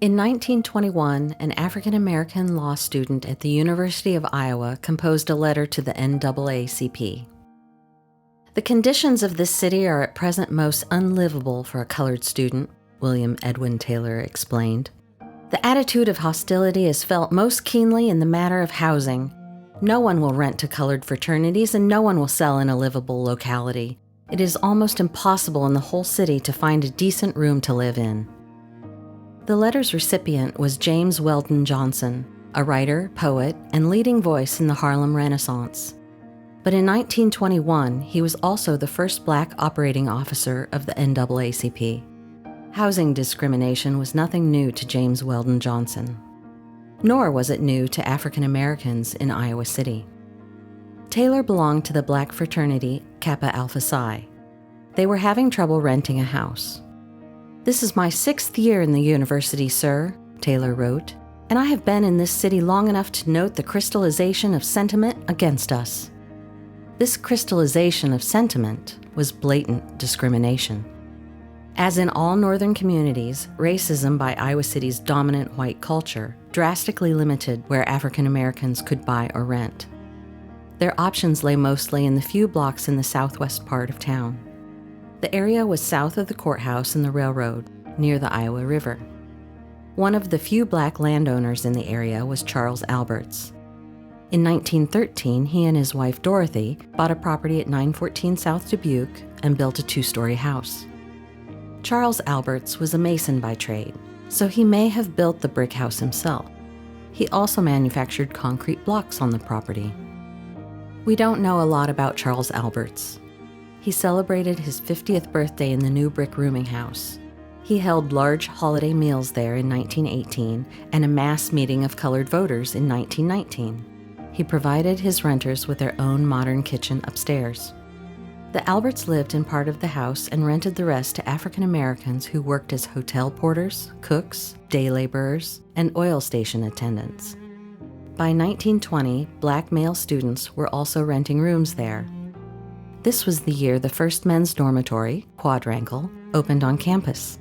In 1921, an African-American law student at the University of Iowa composed a letter to the NAACP. The conditions of this city are at present most unlivable for a colored student, William Edwin Taylor explained. The attitude of hostility is felt most keenly in the matter of housing. No one will rent to colored fraternities and no one will sell in a livable locality. It is almost impossible in the whole city to find a decent room to live in. The letter's recipient was James Weldon Johnson, a writer, poet, and leading voice in the Harlem Renaissance. But in 1921, he was also the first Black operating officer of the NAACP. Housing discrimination was nothing new to James Weldon Johnson, nor was it new to African Americans in Iowa City. Taylor belonged to the Black fraternity Kappa Alpha Psi. They were having trouble renting a house. "This is my 6th year in the university, sir," Taylor wrote, "and I have been in this city long enough to note the crystallization of sentiment against us." This crystallization of sentiment was blatant discrimination. As in all northern communities, racism by Iowa City's dominant white culture drastically limited where African Americans could buy or rent. Their options lay mostly in the few blocks in the southwest part of town. The area was south of the courthouse and the railroad, near the Iowa River. One of the few Black landowners in the area was Charles Alberts. In 1913, he and his wife Dorothy bought a property at 914 South Dubuque and built a 2-story house. Charles Alberts was a mason by trade, so he may have built the brick house himself. He also manufactured concrete blocks on the property. We don't know a lot about Charles Alberts. He celebrated his 50th birthday in the new brick rooming house. He held large holiday meals there in 1918 and a mass meeting of colored voters in 1919. He provided his renters with their own modern kitchen upstairs. The Alberts lived in part of the house and rented the rest to African Americans who worked as hotel porters, cooks, day laborers, and oil station attendants. By 1920, Black male students were also renting rooms there. This was the year the first men's dormitory, Quadrangle, opened on campus.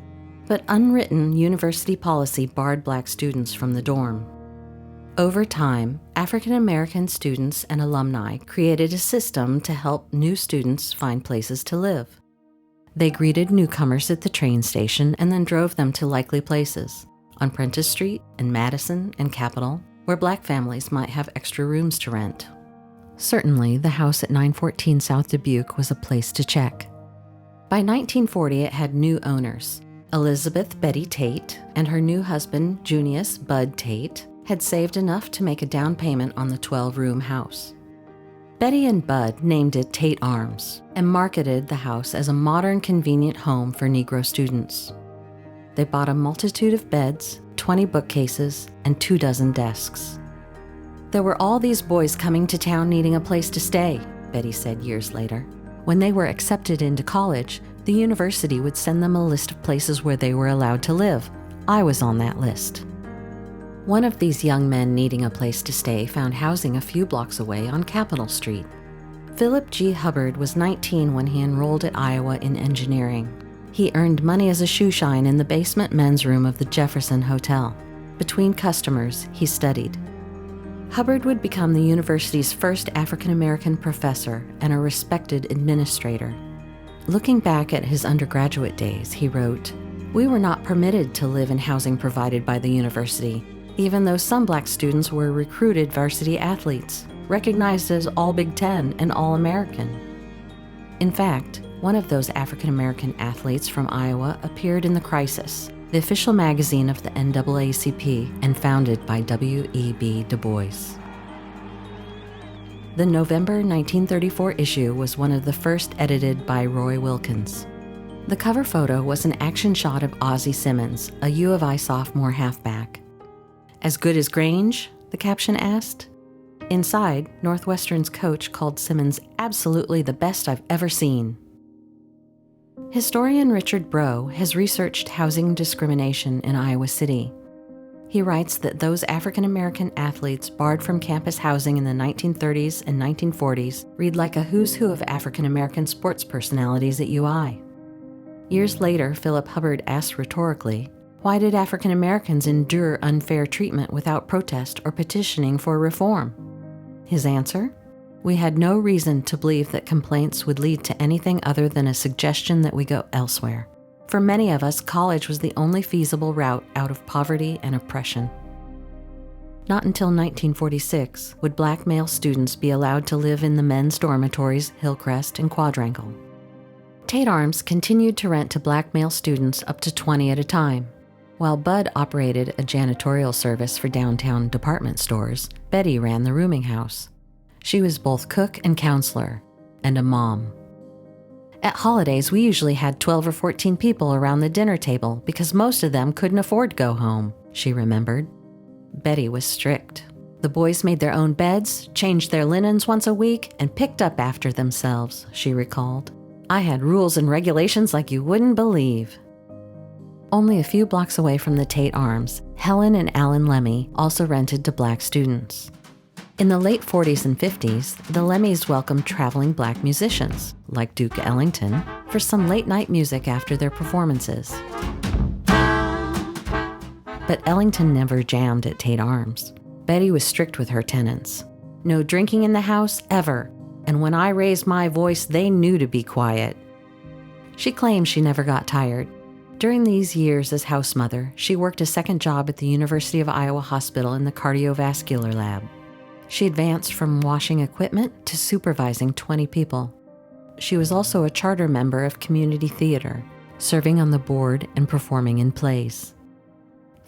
But unwritten university policy barred Black students from the dorm. Over time, African American students and alumni created a system to help new students find places to live. They greeted newcomers at the train station and then drove them to likely places, on Prentice Street and Madison and Capitol, where Black families might have extra rooms to rent. Certainly, the house at 914 South Dubuque was a place to check. By 1940, it had new owners. Elizabeth Betty Tate and her new husband, Junius Bud Tate, had saved enough to make a down payment on the 12-room house. Betty and Bud named it Tate Arms and marketed the house as a modern, convenient home for Negro students. They bought a multitude of beds, 20 bookcases, and 24 desks. "There were all these boys coming to town needing a place to stay," Betty said years later. "When they were accepted into college, the university would send them a list of places where they were allowed to live. I was on that list." One of these young men needing a place to stay found housing a few blocks away on Capitol Street. Philip G. Hubbard was 19 when he enrolled at Iowa in engineering. He earned money as a shoeshine in the basement men's room of the Jefferson Hotel. Between customers, he studied. Hubbard would become the university's first African-American professor and a respected administrator. Looking back at his undergraduate days, he wrote, "We were not permitted to live in housing provided by the university, even though some Black students were recruited varsity athletes, recognized as all Big Ten and All-American." In fact, one of those African-American athletes from Iowa appeared in The Crisis, the official magazine of the NAACP and founded by W.E.B. Du Bois. The November 1934 issue was one of the first edited by Roy Wilkins. The cover photo was an action shot of Ozzie Simmons, a U of I sophomore halfback. "As good as Grange?" the caption asked. Inside, Northwestern's coach called Simmons absolutely the best I've ever seen. Historian Richard Breaux has researched housing discrimination in Iowa City. He writes that those African American athletes barred from campus housing in the 1930s and 1940s read like a who's who of African American sports personalities at UI. Years later, Philip Hubbard asked rhetorically, Why did African Americans endure unfair treatment without protest or petitioning for reform? His answer? We had no reason to believe that complaints would lead to anything other than a suggestion that we go elsewhere. For many of us, college was the only feasible route out of poverty and oppression. Not until 1946 would black male students be allowed to live in the men's dormitories Hillcrest and Quadrangle. Tate Arms continued to rent to black male students up to 20 at a time. While Bud operated a janitorial service for downtown department stores, Betty ran the rooming house. She was both cook and counselor, and a mom. At holidays, we usually had 12 or 14 people around the dinner table because most of them couldn't afford to go home, she remembered. Betty was strict. The boys made their own beds, changed their linens once a week, and picked up after themselves, she recalled. I had rules and regulations like you wouldn't believe. Only a few blocks away from the Tate Arms, Helen and Alan Lemmy also rented to black students. In the late 40s and 50s, the Lemmys welcomed traveling black musicians, like Duke Ellington, for some late-night music after their performances. But Ellington never jammed at Tate Arms. Betty was strict with her tenants. No drinking in the house, ever, and when I raised my voice, they knew to be quiet. She claimed she never got tired. During these years as house mother, she worked a second job at the University of Iowa Hospital in the cardiovascular lab. She advanced from washing equipment to supervising 20 people. She was also a charter member of community theater, serving on the board and performing in plays.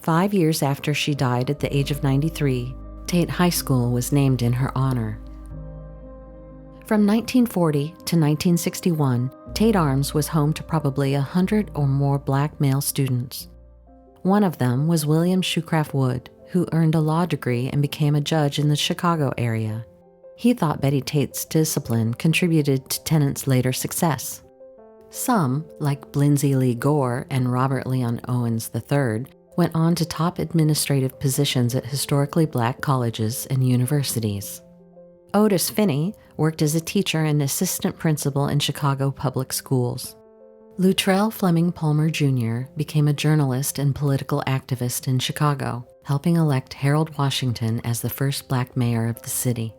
5 years after she died at the age of 93, Tate High School was named in her honor. From 1940 to 1961, Tate Arms was home to probably 100 or more black male students. One of them was William Shoecraft Wood, who earned a law degree and became a judge in the Chicago area. He thought Betty Tate's discipline contributed to tenants' later success. Some, like Blindsey Lee Gore and Robert Leon Owens III, went on to top administrative positions at historically black colleges and universities. Otis Finney worked as a teacher and assistant principal in Chicago public schools. Luttrell Fleming Palmer Jr. became a journalist and political activist in Chicago, helping elect Harold Washington as the first black mayor of the city.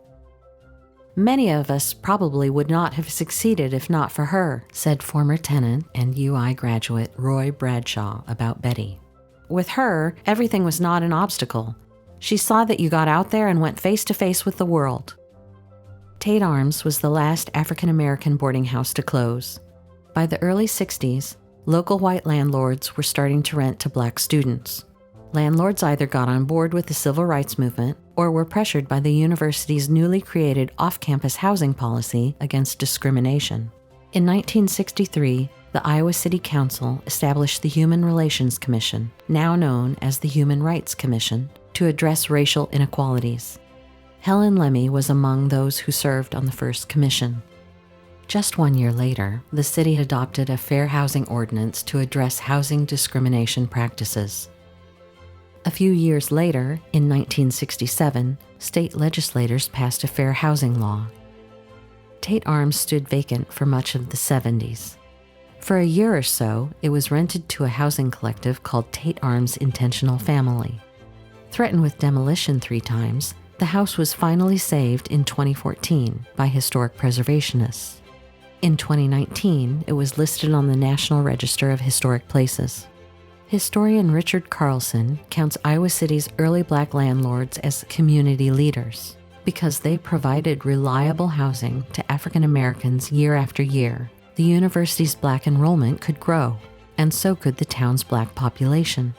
Many of us probably would not have succeeded if not for her, said former tenant and UI graduate Roy Bradshaw about Betty. With her, everything was not an obstacle. She saw that you got out there and went face to face with the world. Tate Arms was the last African American boarding house to close. By the early 60s, local white landlords were starting to rent to black students. Landlords either got on board with the civil rights movement or were pressured by the university's newly created off-campus housing policy against discrimination. In 1963, the Iowa City Council established the Human Relations Commission, now known as the Human Rights Commission, to address racial inequalities. Helen Lemmy was among those who served on the first commission. Just 1 year later, the city adopted a fair housing ordinance to address housing discrimination practices. A few years later, in 1967, state legislators passed a fair housing law. Tate Arms stood vacant for much of the 70s. For a year or so, it was rented to a housing collective called Tate Arms Intentional Family. Threatened with demolition 3 times, the house was finally saved in 2014 by historic preservationists. In 2019, it was listed on the National Register of Historic Places. Historian Richard Carlson counts Iowa City's early black landlords as community leaders because they provided reliable housing to African Americans year after year. The university's black enrollment could grow, and so could the town's black population.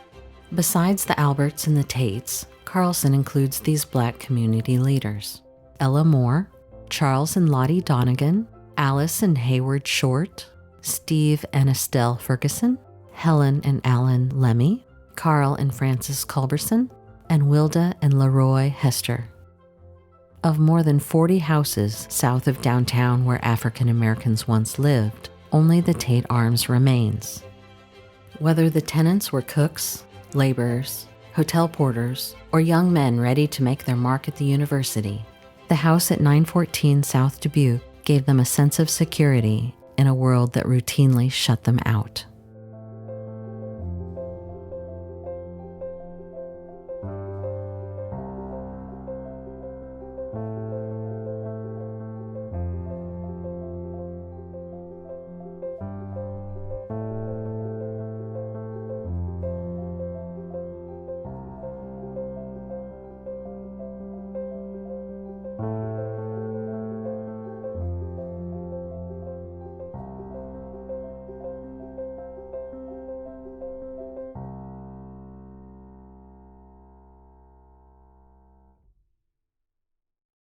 Besides the Alberts and the Tates, Carlson includes these black community leaders: Ella Moore, Charles and Lottie Donegan, Alice and Hayward Short, Steve and Estelle Ferguson, Helen and Alan Lemmy, Carl and Frances Culberson, and Wilda and Leroy Hester. Of more than 40 houses south of downtown where African Americans once lived, only the Tate Arms remains. Whether the tenants were cooks, laborers, hotel porters, or young men ready to make their mark at the university, the house at 914 South Dubuque gave them a sense of security in a world that routinely shut them out.